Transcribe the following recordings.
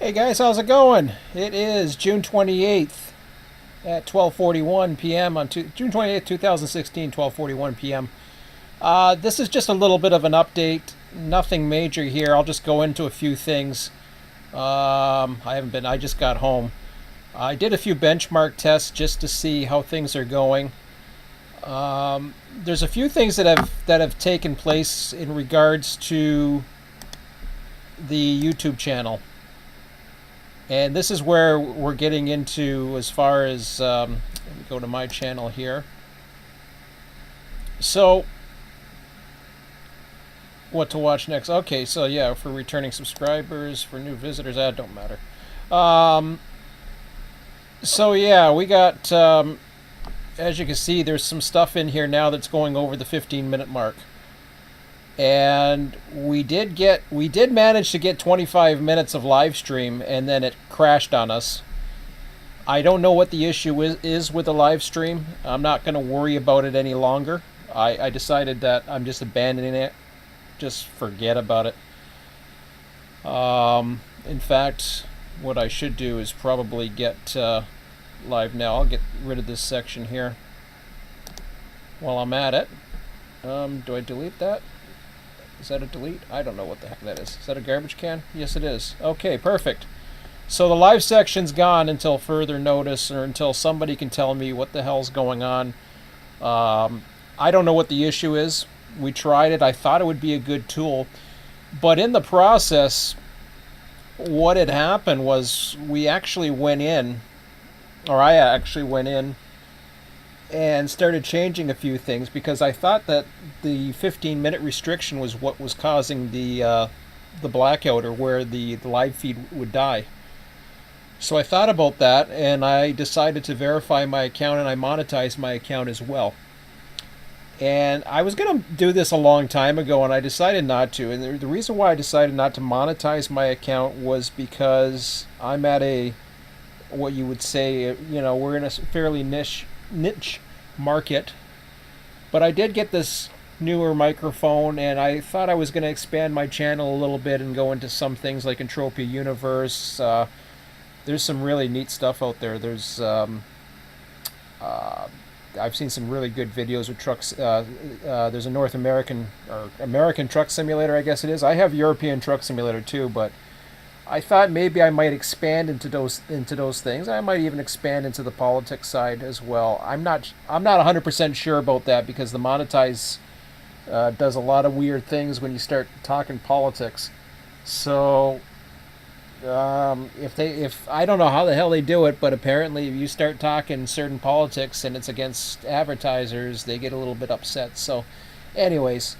Hey guys, how's it going? It is June 28th at 12:41 p.m. on June 28th, 2016, 12:41 p.m. This is just a little bit of an update. Nothing major here. I'll just go into a few things. I just got home. I did a few benchmark tests just to see how things are going. There's a few things that have taken place in regards to the YouTube channel. And this is where we're getting into as far as, let me go to my channel here. So, what to watch next? Okay, so yeah, for returning subscribers, for new visitors, that don't matter. So yeah, we got, as you can see, there's some stuff in here now that's going over the 15-minute mark. And we did manage to get 25 minutes of live stream, and then it crashed on us. I don't know what the issue is with the live stream. I'm not going to worry about it any longer. I decided that I'm just abandoning it. Just forget about it. In fact, what I should do is probably get live now. I'll get rid of this section here while I'm at it. Do I delete that? Is that a delete? I don't know what the heck that is. Is that a garbage can? Yes, it is. Okay, perfect. So the live section's gone until further notice, or until somebody can tell me what the hell's going on. I don't know what the issue is. We tried it. I thought it would be a good tool. But in the process, what had happened was we actually went in, or I actually went in, and started changing a few things because I thought that the 15-minute restriction was what was causing the blackout, or where the live feed would die. So I thought about that, and I decided to verify my account, and I monetized my account as well. And I was going to do this a long time ago, and I decided not to. And the reason why I decided not to monetize my account was because I'm at what you would say, we're in a fairly niche market. But I did get this newer microphone, and I thought I was going to expand my channel a little bit and go into some things like Entropia Universe. There's some really neat stuff out there. I've seen some really good videos with trucks. There's a North American, or American Truck Simulator, I guess it is. I have European Truck Simulator too, but I thought maybe I might expand into those things. I might even expand into the politics side as well. I'm not 100% sure about that, because the monetize does a lot of weird things when you start talking politics. So if I don't know how the hell they do it, but apparently if you start talking certain politics and it's against advertisers, they get a little bit upset. So, anyways,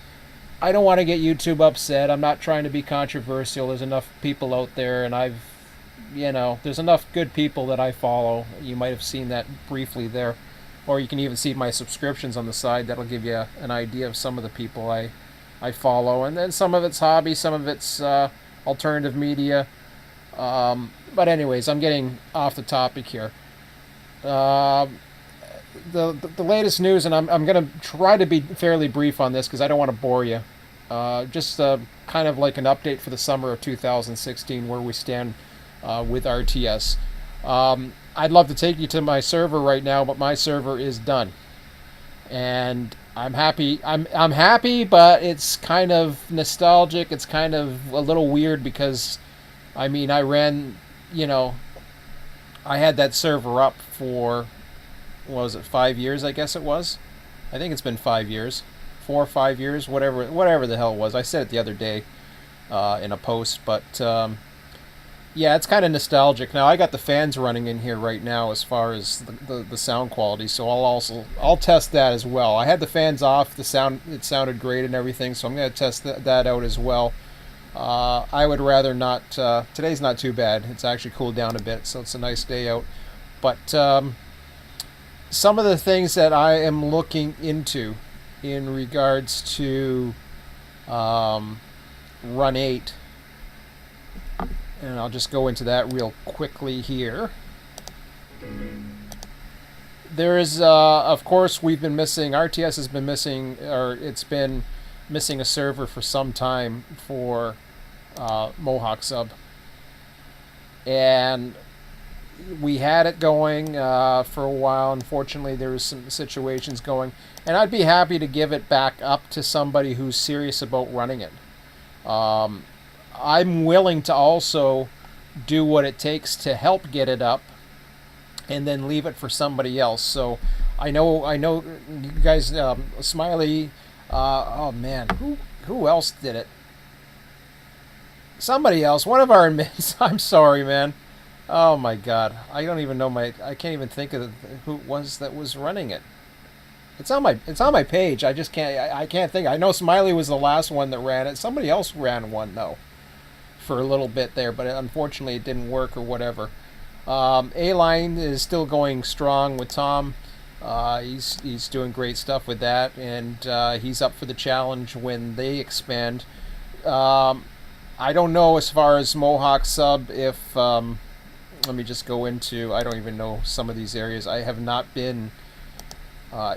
I don't want to get YouTube upset. I'm not trying to be controversial. There's enough people out there, and there's enough good people that I follow. You might have seen that briefly there. Or you can even see my subscriptions on the side. That'll give you an idea of some of the people I follow. And then some of it's hobby, some of it's alternative media. But anyways, I'm getting off the topic here. The latest news, and I'm going to try to be fairly brief on this because I don't want to bore you. Just kind of like an update for the summer of 2016, where we stand with RTS. I'd love to take you to my server right now, but my server is done, and I'm happy. I'm happy, but it's kind of nostalgic. It's kind of a little weird because, I mean, I had that server up for, what was it, 5 years, I guess it was. I think it's been 5 years. 4 or 5 years, whatever the hell it was. I said it the other day in a post, but yeah, it's kind of nostalgic. Now I got the fans running in here right now as far as the sound quality, so I'll test that as well. I had the fans off, it sounded great and everything, so I'm going to test that out as well. I would rather not. Today's not too bad. It's actually cooled down a bit, so it's a nice day out. But some of the things that I am looking into in regards to Run8, and I'll just go into that real quickly here. There is, of course, we've been missing. RTS has been missing, or it's been missing a server for some time for Mohawk Sub. and we had it going for a while. Unfortunately, there was some situations going, and I'd be happy to give it back up to somebody who's serious about running it. I'm willing to also do what it takes to help get it up, and then leave it for somebody else. So I know you guys, Smiley. Oh man, who else did it? Somebody else. One of our admins. I'm sorry, man. Oh my God, I don't even know I can't even think of who it was that was running it. It's on my page. I just can't. I can't think. I know Smiley was the last one that ran it. Somebody else ran one though, for a little bit there, but unfortunately it didn't work or whatever. A-Line is still going strong with Tom. He's doing great stuff with that, and he's up for the challenge when they expand. I don't know as far as Mohawk Sub if. Let me just go into. I don't even know some of these areas. I have not been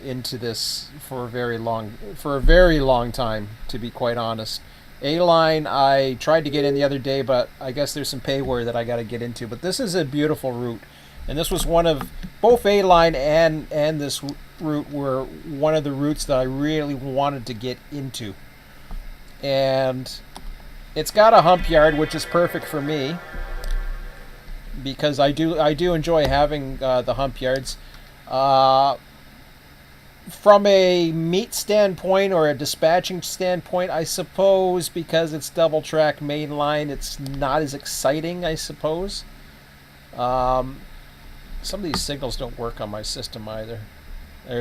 into this for a very long time, to be quite honest. A-Line, I tried to get in the other day, but I guess there's some payware that I got to get into. But this is a beautiful route, and this was one of both A-Line and this route were one of the routes that I really wanted to get into, and it's got a hump yard, which is perfect for me because I do enjoy having the hump yards. From a meat standpoint or a dispatching standpoint, I suppose because it's double track mainline, it's not as exciting, I suppose. Some of these signals don't work on my system either.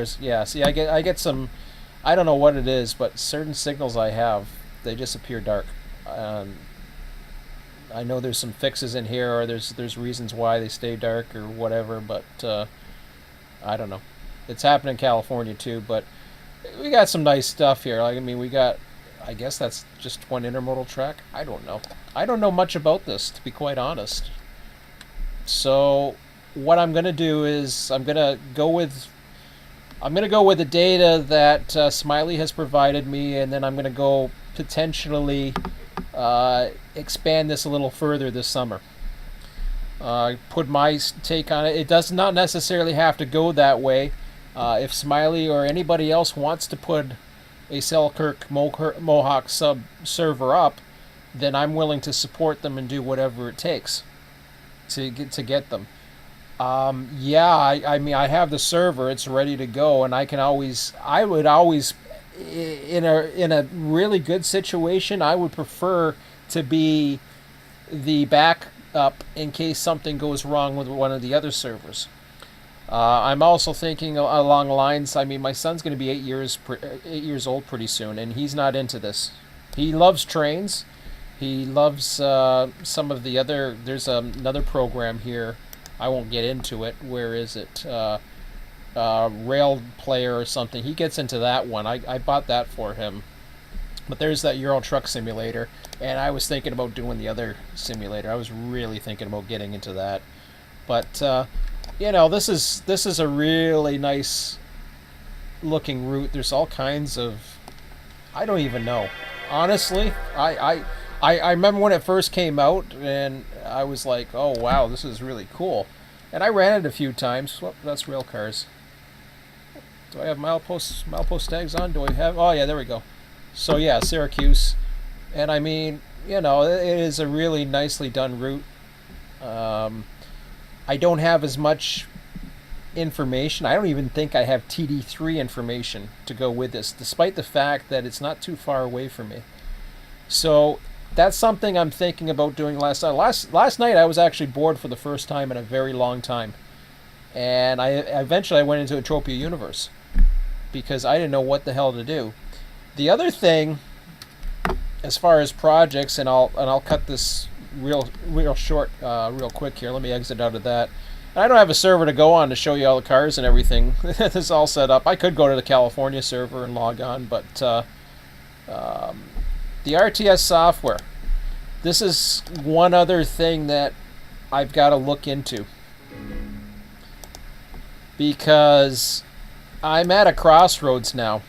See, I get some, I don't know what it is, but certain signals I have, they just appear dark. I know there's some fixes in here, or there's reasons why they stay dark or whatever, but I don't know. It's happening in California too, but we got some nice stuff here. Like, I mean, we got, I guess that's just one intermodal track. I don't know. I don't know much about this, to be quite honest. So what I'm gonna do is I'm gonna go with the data that Smiley has provided me, and then I'm gonna go potentially expand this a little further this summer. Put my take on it. It does not necessarily have to go that way. If Smiley or anybody else wants to put a Selkirk Mohawk Sub server up, then I'm willing to support them and do whatever it takes to get them. I mean, I have the server; it's ready to go, and I would always, in a really good situation, I would prefer to be the backup in case something goes wrong with one of the other servers. I'm also thinking along the lines. I mean, my son's going to be 8 years old pretty soon, and he's not into this. He loves trains. He loves some of the other. There's another program here. I won't get into it. Where is it? Rail Player or something. He gets into that one. I bought that for him. But there's that Euro Truck Simulator, and I was thinking about doing the other simulator. I was really thinking about getting into that, but. This is a really nice looking route. There's all kinds of, I don't even know. Honestly, I remember when it first came out, and I was like, oh wow, this is really cool. And I ran it a few times. Well, that's rail cars. Do I have milepost tags on? Do I have? Oh yeah, there we go. So yeah, Syracuse, and I mean, it is a really nicely done route. I don't have as much information. I don't even think I have TD3 information to go with this, despite the fact that it's not too far away from me. So that's something I'm thinking about doing last night. Last night I was actually bored for the first time in a very long time. And I eventually went into Atropia Universe because I didn't know what the hell to do. The other thing, as far as projects, and I'll cut this real short, real quick here. Let me exit out of that. I don't have a server to go on to show you all the cars and everything. This is all set up. I could go to the California server and log on, but the RTS software. This is one other thing that I've got to look into because I'm at a crossroads now.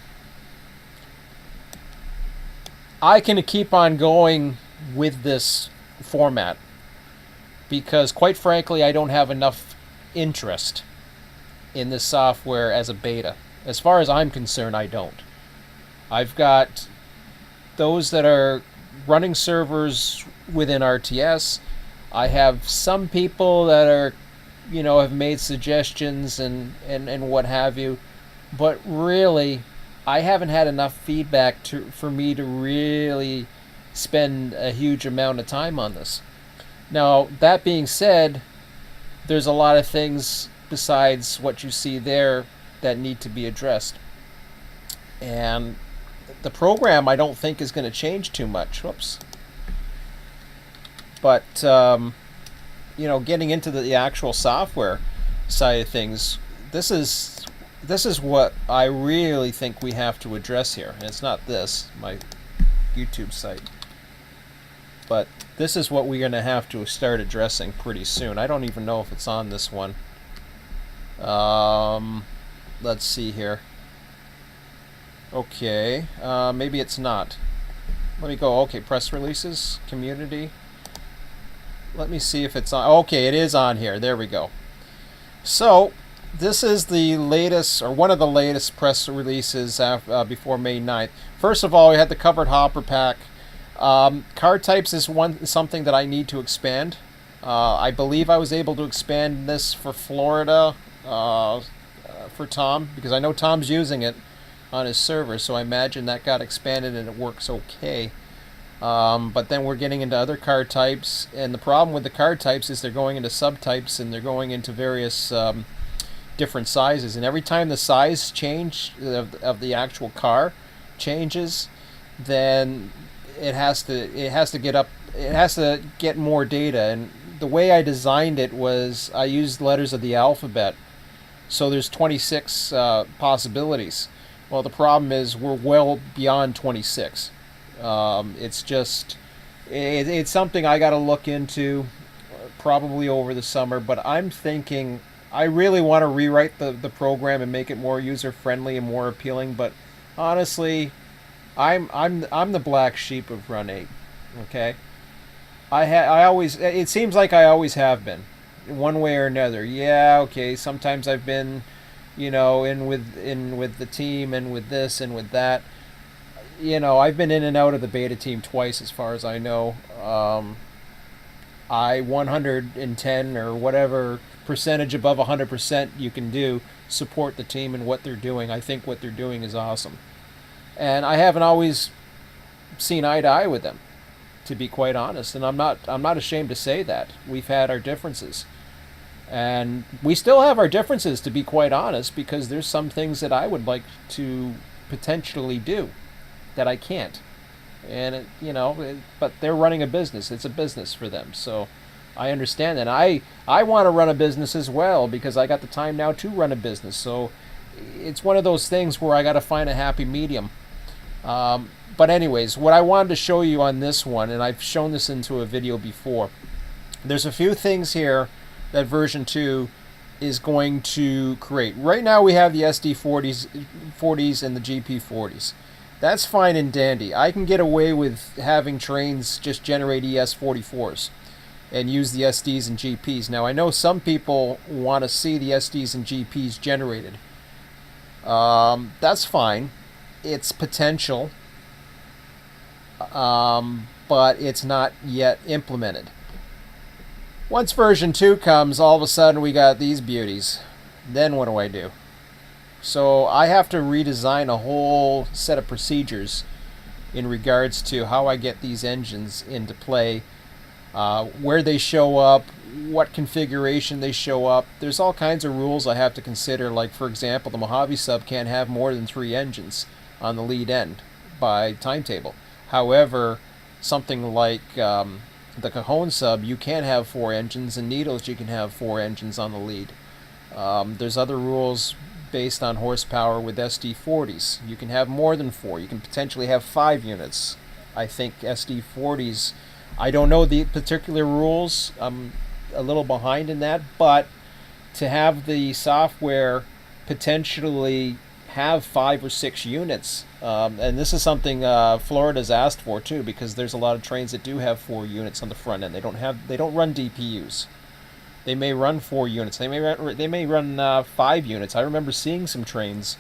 I can keep on going with this format, because quite frankly I don't have enough interest in this software as a beta. As far as I'm concerned, I don't. I've got those that are running servers within RTS. I have some people that are, have made suggestions and what have you. But really, I haven't had enough feedback for me to really spend a huge amount of time on this. Now, that being said, there's a lot of things besides what you see there that need to be addressed. And the program I don't think is going to change too much. Whoops. But, getting into the actual software side of things, this is what I really think we have to address here. And it's not this, my YouTube site. But this is what we're going to have to start addressing pretty soon. I don't even know if it's on this one. Let's see here. Okay, maybe it's not. Let me go. Okay, press releases, community. Let me see if it's on. Okay, it is on here. There we go. So, this is the latest, or one of the latest press releases before May 9th. First of all, we had the covered hopper pack. Card types is something that I need to expand. I believe I was able to expand this for Florida for Tom, because I know Tom's using it on his server, so I imagine that got expanded and it works okay. But then we're getting into other card types, and the problem with the card types is they're going into subtypes and they're going into various different sizes, and every time the size change of the actual car changes, then it has to get more data. And the way I designed it was I used letters of the alphabet, so there's 26 possibilities. Well, the problem is we're well beyond 26. It's just it's something I got to look into probably over the summer, but I'm thinking I really want to rewrite the program and make it more user friendly and more appealing. But honestly, I'm the black sheep of Run8. Okay, I always, it seems like I always have been, one way or another. Yeah, okay, sometimes I've been, in with the team and with this and with that. I've been in and out of the beta team twice, as far as I know. I 110 or whatever percentage above 100% you can do support the team and what they're doing. I think what they're doing is awesome, and I haven't always seen eye to eye with them, to be quite honest. And I'm not ashamed to say that. We've had our differences, and we still have our differences, to be quite honest, because there's some things that I would like to potentially do that I can't. And but they're running a business. It's a business for them, so I understand that. I want to run a business as well, because I got the time now to run a business. So it's one of those things where I got to find a happy medium. But anyways, what I wanted to show you on this one, and I've shown this into a video before, there's a few things here that version 2 is going to create. Right now we have the SD40s and the GP40s. That's fine and dandy. I can get away with having trains just generate ES44s and use the SDs and GPs. Now, I know some people want to see the SDs and GPs generated. That's fine. It's potential, but it's not yet implemented. Once version 2 comes, all of a sudden we got these beauties. Then what do I do? So I have to redesign a whole set of procedures in regards to how I get these engines into play, where they show up, what configuration they show up. There's all kinds of rules I have to consider. Like, for example, the Mohawk Sub can't have more than 3 engines on the lead end by timetable. However, something like the Cajon Sub, you can have 4 engines, and Needles, you can have 4 engines on the lead. There's other rules based on horsepower with SD40s. You can have more than 4. You can potentially have 5 units. I think SD40s, I don't know the particular rules. I'm a little behind in that, but to have the software potentially have 5 or 6 units, and this is something Florida's asked for too, because there's a lot of trains that do have 4 units on the front end. They don't run DPUs. They may run 4 units. They may run 5 units. I remember seeing some trains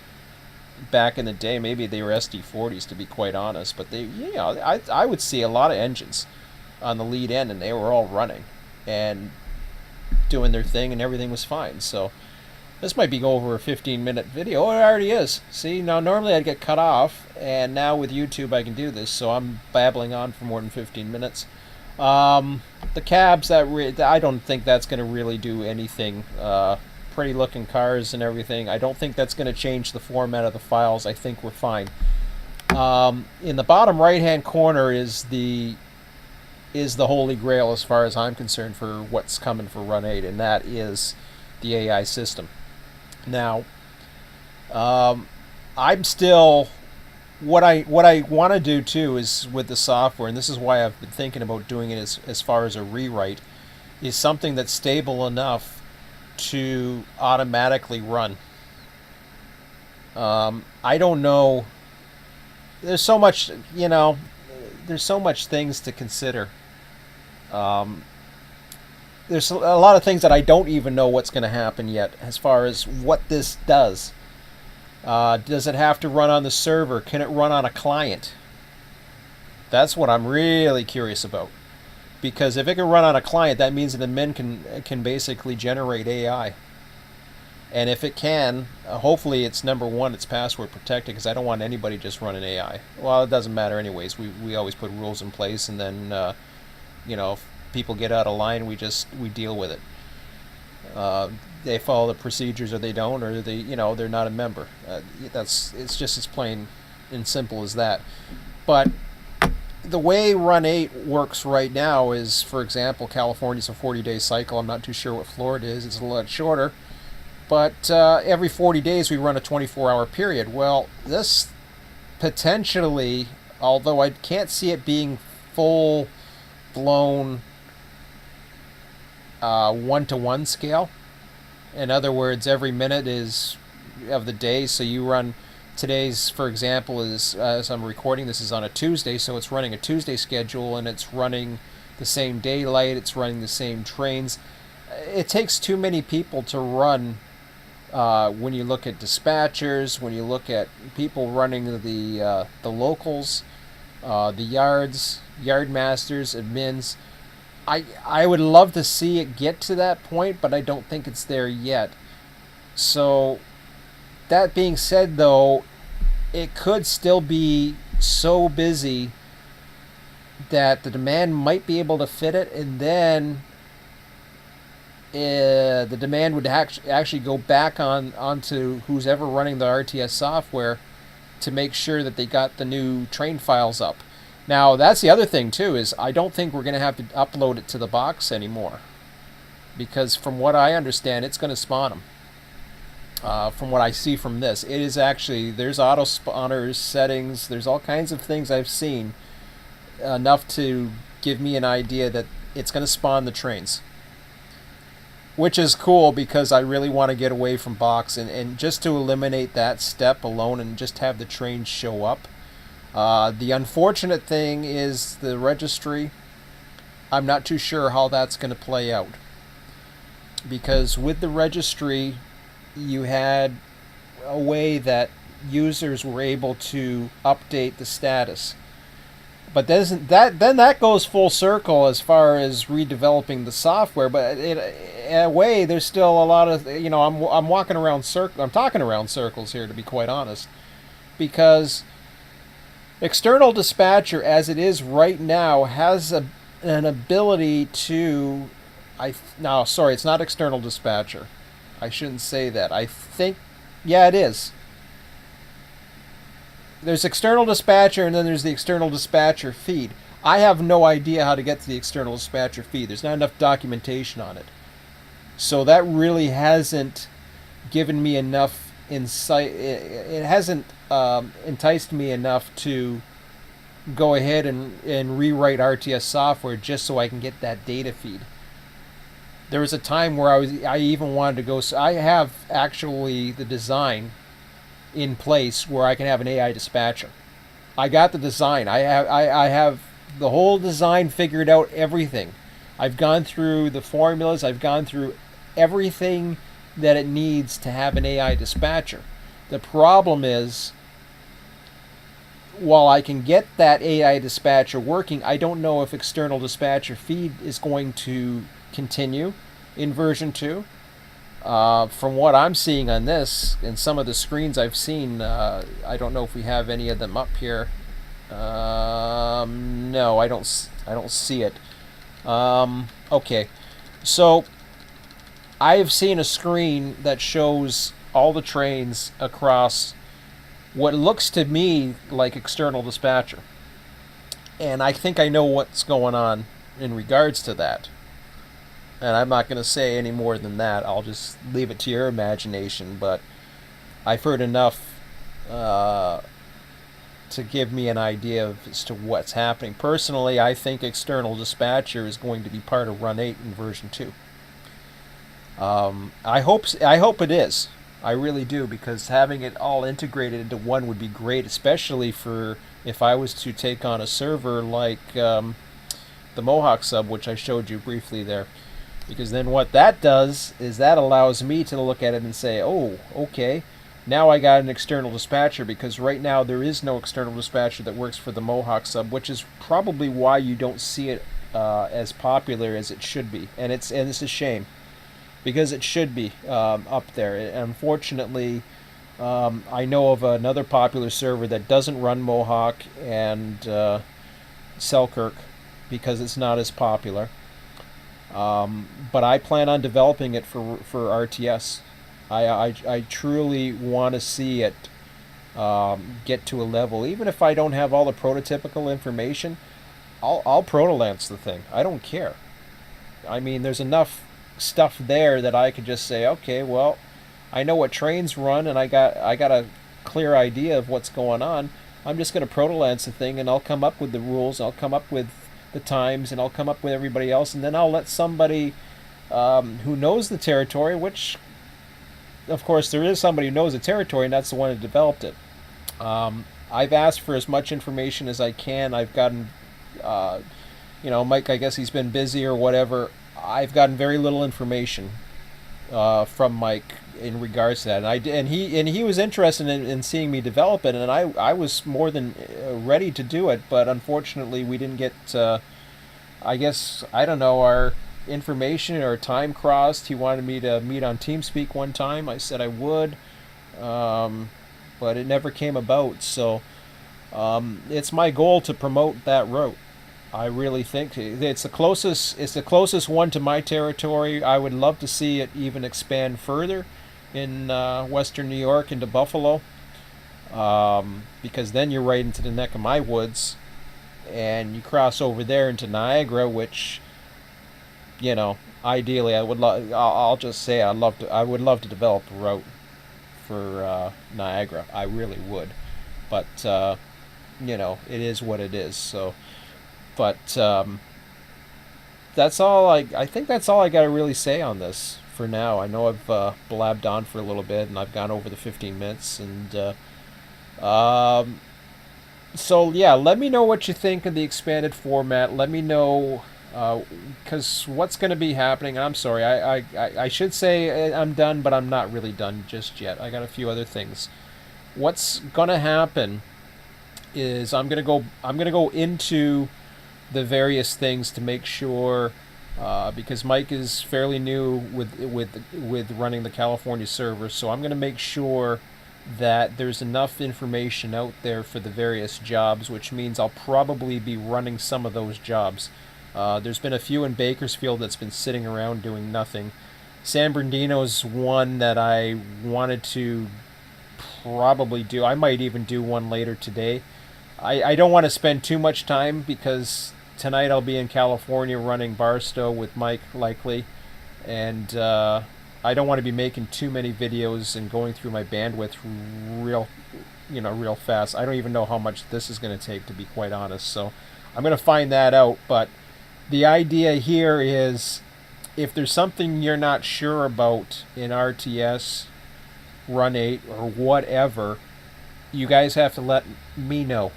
back in the day. Maybe they were SD40s, to be quite honest. But I would see a lot of engines on the lead end, and they were all running and doing their thing, and everything was fine. So this might be over a 15-minute video. Oh, it already is. See, now normally I'd get cut off, and now with YouTube I can do this, so I'm babbling on for more than 15 minutes. The cabs, I don't think that's going to really do anything. Pretty looking cars and everything. I don't think that's going to change the format of the files. I think we're fine. In the bottom right-hand corner is the holy grail as far as I'm concerned for what's coming for Run 8, and that is the AI system. Now, I'm still, what I want to do too is with the software, and this is why I've been thinking about doing it as far as a rewrite, is something that's stable enough to automatically run. I don't know. There's so much, there's so much things to consider. There's a lot of things that I don't even know what's going to happen yet as far as what this does. Does it have to run on the server? Can it run on a client? That's what I'm really curious about. Because if it can run on a client, that means that the men can basically generate AI. And if it can, hopefully it's number one, it's password protected, because I don't want anybody just running AI. Well, it doesn't matter anyways. We always put rules in place, and then if people get out of line, we deal with it. They follow the procedures, or they don't, or they're not a member. It's just as plain and simple as that. But the way Run 8 works right now is, for example, California's a 40-day cycle. I'm not too sure what Florida is. It's a lot shorter. But every 40 days we run a 24-hour period. Well, this potentially, although I can't see it being full-blown one-to-one scale. In other words, every minute is of the day. So you run today's, for example, is as I'm recording this is on a Tuesday, so it's running a Tuesday schedule, and it's running the same daylight. It's running the same trains. It takes too many people to run. When you look at dispatchers, when you look at people running the locals, the yards, yard masters, admins. I would love to see it get to that point, but I don't think it's there yet. So, that being said, though, it could still be so busy that the demand might be able to fit it, and then the demand would actually go back onto who's ever running the RTS software to make sure that they got the new train files up. Now, that's the other thing, too, is I don't think we're going to have to upload it to the box anymore. Because from what I understand, it's going to spawn them. From what I see from this, it is actually, there's auto spawners, settings, there's all kinds of things I've seen, enough to give me an idea that it's going to spawn the trains. Which is cool, because I really want to get away from box, and just to eliminate that step alone and just have the trains show up. The unfortunate thing is the registry. I'm not too sure how that's going to play out. Because with the registry, you had a way that users were able to update the status. But then that goes full circle as far as redeveloping the software. But in a way, there's still a lot of, I'm walking around I'm talking around circles here, to be quite honest, because external dispatcher, as it is right now, has an ability to, sorry, it's not external dispatcher. I shouldn't say that. I think, yeah, it is. There's external dispatcher, and then there's the external dispatcher feed. I have no idea how to get to the external dispatcher feed. There's not enough documentation on it. So that really hasn't given me enough insight. It hasn't enticed me enough to go ahead and rewrite RTS software just so I can get that data feed. There was a time where I even wanted to go. So I have actually the design in place where I can have an AI dispatcher. I got the design. I have the whole design figured out, everything. I've gone through the formulas. I've gone through everything that it needs to have an AI dispatcher. The problem is, while I can get that AI dispatcher working, I don't know if external dispatcher feed is going to continue in version 2. From what I'm seeing on this and some of the screens I've seen, I don't know if we have any of them up here. No, I don't see it. Okay, so I have seen a screen that shows all the trains across what looks to me like external dispatcher, and I think I know what's going on in regards to that. And I'm not going to say any more than that. I'll just leave it to your imagination. But I've heard enough to give me an idea as to what's happening. Personally, I think external dispatcher is going to be part of Run 8 in version 2. I hope it is. I really do, because having it all integrated into one would be great, especially for if I was to take on a server like the Mohawk Sub, which I showed you briefly there. Because then what that does is that allows me to look at it and say, oh, okay, now I got an external dispatcher, because right now there is no external dispatcher that works for the Mohawk Sub, which is probably why you don't see it as popular as it should be. And it's a shame, because it should be up there. Unfortunately, I know of another popular server that doesn't run Mohawk and Selkirk because it's not as popular. But I plan on developing it for RTS. I truly want to see it get to a level. Even if I don't have all the prototypical information, I'll protolance the thing. I don't care. I mean, there's enough stuff there that I could just say, okay, well, I know what trains run, and I got a clear idea of what's going on. I'm just going to protolance the thing, and I'll come up with the rules. I'll come up with the times, and I'll come up with everybody else, and then I'll let somebody who knows the territory, which of course there is somebody who knows the territory, and that's the one who developed it. I've asked for as much information as I can. I've gotten Mike, I guess he's been busy or whatever. I've gotten very little information from Mike in regards to that, and he was interested in seeing me develop it, and I was more than ready to do it, but unfortunately we didn't get I guess, I don't know, our information or time crossed. He wanted me to meet on TeamSpeak one time. I said I would, but it never came about. So it's my goal to promote that route. I really think it's the closest one to my territory. I would love to see it even expand further in western New York into Buffalo, because then you're right into the neck of my woods, and you cross over there into Niagara, which, ideally I would love. I'll just say I would love to develop a route for Niagara. I really would, but it is what it is. So. But that's all I think that's all I got to really say on this for now. I know I've blabbed on for a little bit, and I've gone over the 15 minutes. And so, yeah, let me know what you think of the expanded format. Let me know, because what's going to be happening. I'm sorry, I should say I'm done, but I'm not really done just yet. I got a few other things. What's going to happen is I'm going to go into the various things to make sure, because Mike is fairly new with running the California server, so I'm going to make sure that there's enough information out there for the various jobs, which means I'll probably be running some of those jobs. There's been a few in Bakersfield that's been sitting around doing nothing. San Bernardino's one that I wanted to probably do. I might even do one later today. I don't want to spend too much time, because tonight I'll be in California running Barstow with Mike, likely, and I don't want to be making too many videos and going through my bandwidth real fast. I don't even know how much this is going to take, to be quite honest, so I'm going to find that out. But the idea here is, if there's something you're not sure about in RTS Run 8 or whatever, You guys have to let me know.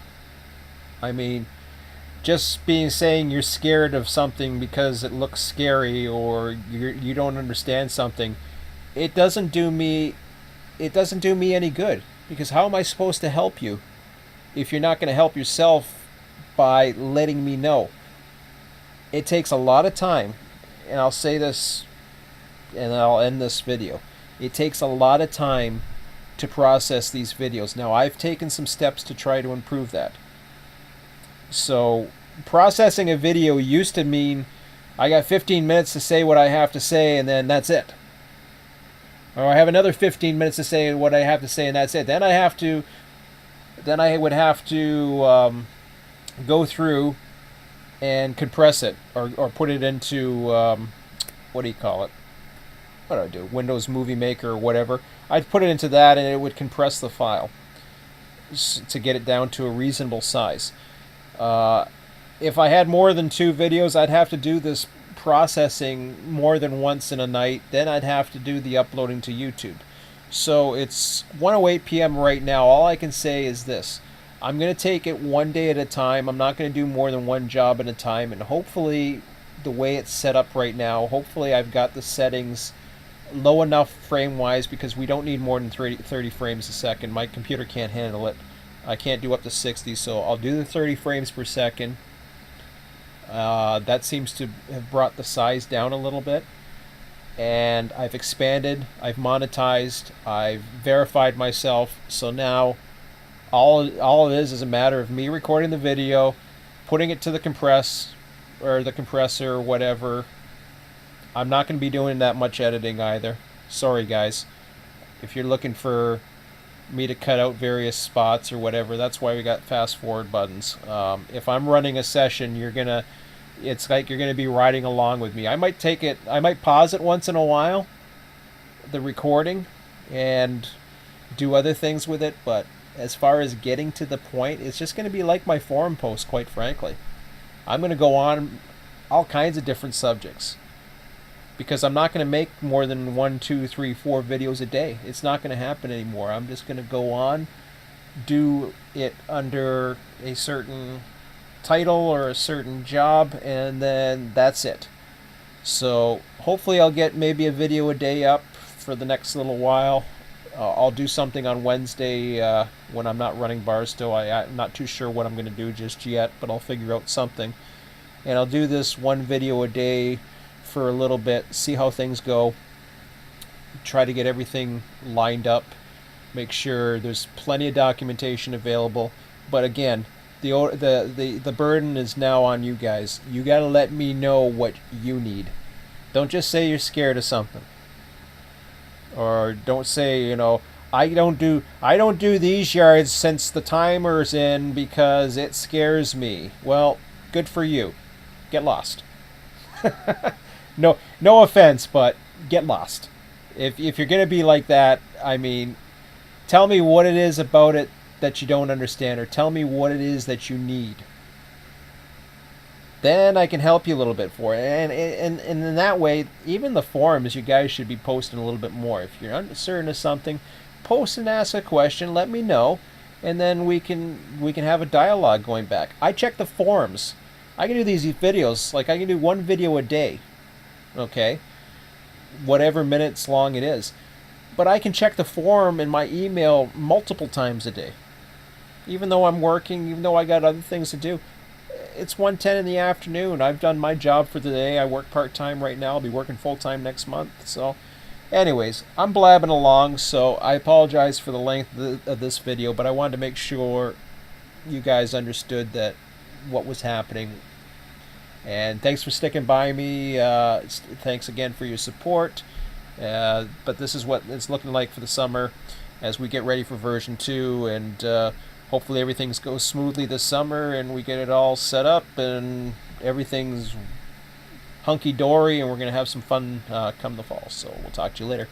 I mean, just saying you're scared of something because it looks scary or you don't understand something, it doesn't do me any good, because how am I supposed to help you if you're not going to help yourself by letting me know? It takes a lot of time, and I'll say this and I'll end this video. It takes a lot of time to process these videos. Now, I've taken some steps to try to improve that. So, processing a video used to mean I got 15 minutes to say what I have to say, and then that's it. Or I have another 15 minutes to say what I have to say, and that's it. Then I would have to go through and compress it, or put it into what do you call it? What do I do? Windows Movie Maker or whatever. I'd put it into that, and it would compress the file to get it down to a reasonable size. If I had more than 2 videos, I'd have to do this processing more than once in a night. Then I'd have to do the uploading to YouTube. So it's 1:08 p.m. right now. All I can say is this. I'm going to take it one day at a time. I'm not going to do more than one job at a time. And hopefully, the way it's set up right now, hopefully I've got the settings low enough frame-wise, because we don't need more than 30 frames a second. My computer can't handle it. I can't do up to 60, so I'll do the 30 frames per second. That seems to have brought the size down a little bit. And I've expanded, I've monetized, I've verified myself. So now all it is a matter of me recording the video, putting it to the compressor or whatever. I'm not going to be doing that much editing either. Sorry, guys. If you're looking for me to cut out various spots or whatever, that's why we got fast forward buttons. If I'm running a session, it's like you're gonna be riding along with me. I might pause it once in a while, the recording, and do other things with it, but as far as getting to the point, it's just gonna be like my forum post, quite frankly. I'm gonna go on all kinds of different subjects, because I'm not going to make more than 1, 2, 3, 4 videos a day. It's not going to happen anymore. I'm just going to go on, do it under a certain title or a certain job, and then that's it. So hopefully I'll get maybe a video a day up for the next little while. I'll do something on Wednesday when I'm not running Barstow. I'm not too sure what I'm going to do just yet, but I'll figure out something. And I'll do this one video a day for a little bit, see how things go, try to get everything lined up, make sure there's plenty of documentation available. But again, the burden is now on you guys. You got to let me know what you need. Don't just say you're scared of something, or don't say, I don't do these yards since the timer's in because it scares me. Well, good for you. Get lost. No offense, but get lost. If you're going to be like that, I mean, tell me what it is about it that you don't understand, or tell me what it is that you need. Then I can help you a little bit for it. And in that way, even the forums, you guys should be posting a little bit more. If you're uncertain of something, post and ask a question, let me know, and then we can have a dialogue going back. I check the forums. I can do these videos, like I can do one video a day. Okay, whatever minutes long it is, but I can check the forum in my email multiple times a day, even though I'm working, even though I got other things to do. It's 1:10 in the afternoon. I've done my job for the day. I work part-time right now. I'll be working full-time next month. So anyways, I'm blabbing along, so I apologize for the length of this video, but I wanted to make sure you guys understood that what was happening. And thanks for sticking by me. Thanks again for your support. But this is what it's looking like for the summer as we get ready for version 2. And hopefully everything goes smoothly this summer and we get it all set up and everything's hunky-dory and we're going to have some fun come the fall. So we'll talk to you later.